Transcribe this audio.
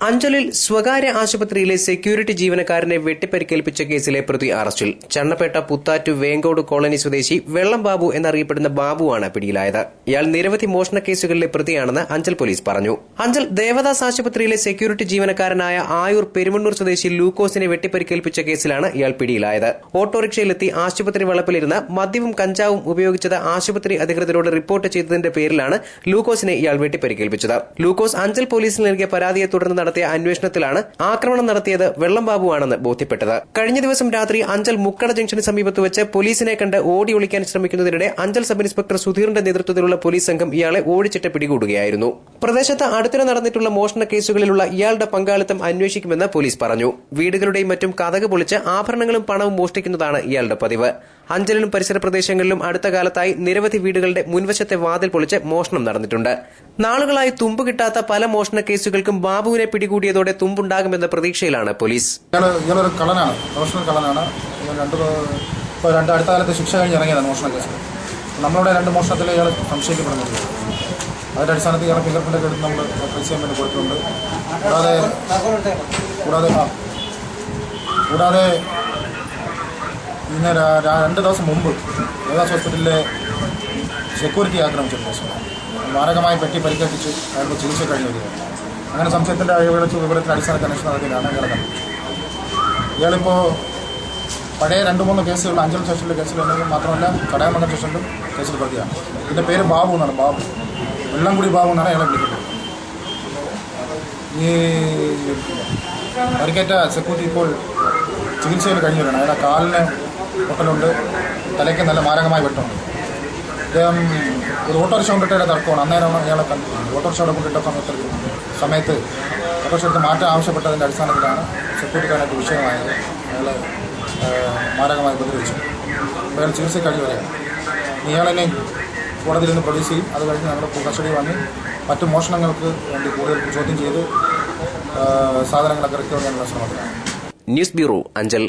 അഞ്ചലിൽ സ്വകാര്യ ആശുപത്രിയിലെ സെക്യൂരിറ്റി ജീവനക്കാരനെ വെട്ടിപ്പരിക്കേൽപ്പിച്ച കേസിലെ പ്രതി അറസ്റ്റിൽ. ചണ്ണപ്പേട്ട പുത്താറ്റു വേങ്കോട് കോളനി സ്വദേശി വെള്ളം ബാബു എന്നറിയപ്പെടുന്ന ബാബുവാണ് പിടിയിലായത്. ഇയാൾ നിരവധി മോഷണ കേസുകളിലെ പ്രതിയാണെന്ന് അഞ്ചൽ പോലീസ് പറഞ്ഞു. അഞ്ചൽ ദേവദാസ് ആശുപത്രിയിലെ സെക്യൂരിറ്റി ജീവനക്കാരനായ ആയൂർ പെരുമണ്ണൂർ സ്വദേശി ലൂക്കോസിനെ വെട്ടിപ്പരിക്കേൽപ്പിച്ച കേസിലാണ് ഇയാൾ പിടിയിലായത്. ഓട്ടോറിക്ഷയിലെത്തി ആശുപത്രി വളപ്പിലിരുന്ന് മദ്യവും കഞ്ചാവും ഉപയോഗിച്ചത് ആശുപത്രി അധികൃതരോട് റിപ്പോർട്ട് ചെയ്തതിന്റെ പേരിലാണ് ലൂക്കോസിനെ ഇയാൾ വെട്ടിപ്പരിക്കേൽപ്പിച്ചത്. ലൂക്കോസ് അഞ്ചൽ പോലീസിൽ നൽകിയ പരാതിയെ തുടർന്ന് നടത്തിയ അന്വേഷണത്തിലാണ് ആക്രമണം നടത്തിയത് വെള്ളം ബാബുവാണെന്ന് ബോധ്യപ്പെട്ടത്. കഴിഞ്ഞ ദിവസം രാത്രി അഞ്ചൽ മുക്കട ജംഗ്ഷന് സമീപത്ത് വെച്ച് പോലീസിനെ കണ്ട് ഓടി ഒളിക്കാൻ ശ്രമിക്കുന്നതിനിടെ അഞ്ചൽ സബ് ഇൻസ്പെക്ടർ സുധീറിന്റെ നേതൃത്വത്തിലുള്ള പോലീസ് സംഘം ഇയാളെ ഓടിച്ചിട്ട് പിടികൂടുകയായിരുന്നു. പ്രദേശത്ത് അടുത്തിടെ നടന്നിട്ടുള്ള മോഷണ കേസുകളിലുള്ള ഇയാളുടെ പങ്കാളിത്തം അന്വേഷിക്കുമെന്ന് പോലീസ് പറഞ്ഞു. വീടുകളുടെയും മറ്റും കതക് പൊളിച്ച് ആഭരണങ്ങളും പണവും മോഷ്ടിക്കുന്നതാണ് ഇയാളുടെ പതിവ്. അഞ്ചലിലും പരിസര പ്രദേശങ്ങളിലും അടുത്ത കാലത്തായി നിരവധി വീടുകളുടെ മുൻവശത്തെ വാതിൽ പൊളിച്ച് മോഷണം നടന്നിട്ടുണ്ട്. നാളുകളായി തുമ്പ് കിട്ടാത്ത പല മോഷണ കേസുകൾക്കും ബാബുവിനെ പിടികൂടിയതോടെ തുമ്പുണ്ടാകുമെന്ന പ്രതീക്ഷയിലാണ് പോലീസ്. ഇയാളൊരു കള്ളനാണ്, പ്രൊഫഷണൽ കള്ളനാണ്. അടുത്ത കാലത്ത് ശിക്ഷ കഴിഞ്ഞ് ഇറങ്ങിയതാണ് മോഷണ കേസ്. നമ്മളുടെ 2 മോഷണത്തിൽ ഇയാൾ സംശയിക്കപ്പെടുന്നുണ്ട്. അതിന്റെ അടിസ്ഥാനത്തിൽ ഇയാളെ ഫിംഗർ പ്രിന്റ് എടുത്ത് നമ്മൾ ട്രേസ് ചെയ്യാൻ വേണ്ടി കൊടുത്തിട്ടുണ്ട്. കൂടാതെ ഇന്ന് 2 ദിവസം മുമ്പ് ദേവദാസ് ഹോസ്പിറ്റലിലെ സെക്യൂരിറ്റി ആക്രമിച്ചിട്ടുണ്ട്. മാരകമായി പറ്റി പരിക്കേൽപ്പിച്ച് അയാൾക്ക് ചികിത്സ കഴിഞ്ഞു വരികയാണ്. അങ്ങനെ സംശയത്തിൻ്റെ വിവരത്തിൻ്റെ അടിസ്ഥാനത്തിൽ അന്വേഷണം നടത്തിയാണ് ഇയാളെ കണ്ടത്. ഇയാളിപ്പോൾ പഴയ 2-3 കേസുകൾ അഞ്ചൽ സ്റ്റേഷനിലെ കേസിലുണ്ടെങ്കിൽ മാത്രമല്ല കടയമംഗലം സ്റ്റേഷനിലും കേസിൽ പ്രതിയാണ്. ഇതിൻ്റെ പേര് ബാബു എന്നാണ്. ബാബു വെള്ളംകുടി ബാബു എന്നാണ് അയാളെ വിളിക്കുന്നത്. ഈ പരിക്കേറ്റ സെക്യൂരിറ്റി ഇപ്പോൾ ചികിത്സയിൽ കഴിഞ്ഞു വരികയാണ്. അയാളുടെ കാലിന് പൊട്ടലുണ്ട്, തലയ്ക്ക് നല്ല മാരകമായി വെട്ടുണ്ട്. അദ്ദേഹം ഒരു ഓട്ടോറിക്ഷ കൊണ്ടിട്ട തർക്കമാണ്. അന്നേരമാണ് ഇയാളെ കണ്ടത്. ഓട്ടോറിക്ഷ കൊണ്ടിട്ട സമയത്ത് ഓട്ടോറിക്ഷ എടുത്ത് മാറ്റം ആവശ്യപ്പെട്ടതിൻ്റെ അടിസ്ഥാനത്തിലാണ് സെക്യൂരിറ്റിക്കാരായിട്ട് വിഷയമായത്. അയാൾ മാരകമായി ഉപദ്രവിച്ചു. അയാൾ ചികിത്സ കഴിഞ്ഞു വരികയാണ്. ഇയാളെന്നെ കോടതിയിൽ നിന്ന് പ്രൊഡ്യൂസ് ചെയ്യും. അത് കഴിഞ്ഞ് നമ്മുടെ കസ്റ്റഡി വാങ്ങി മറ്റു മോഷണങ്ങൾക്ക് വേണ്ടി കൂടുതൽ ചോദ്യം ചെയ്ത് സാധനങ്ങളൊക്കെ റിക്കവർ ചെയ്യാനുള്ള ശ്രമത്തിലാണ്. News bureau, Anchal.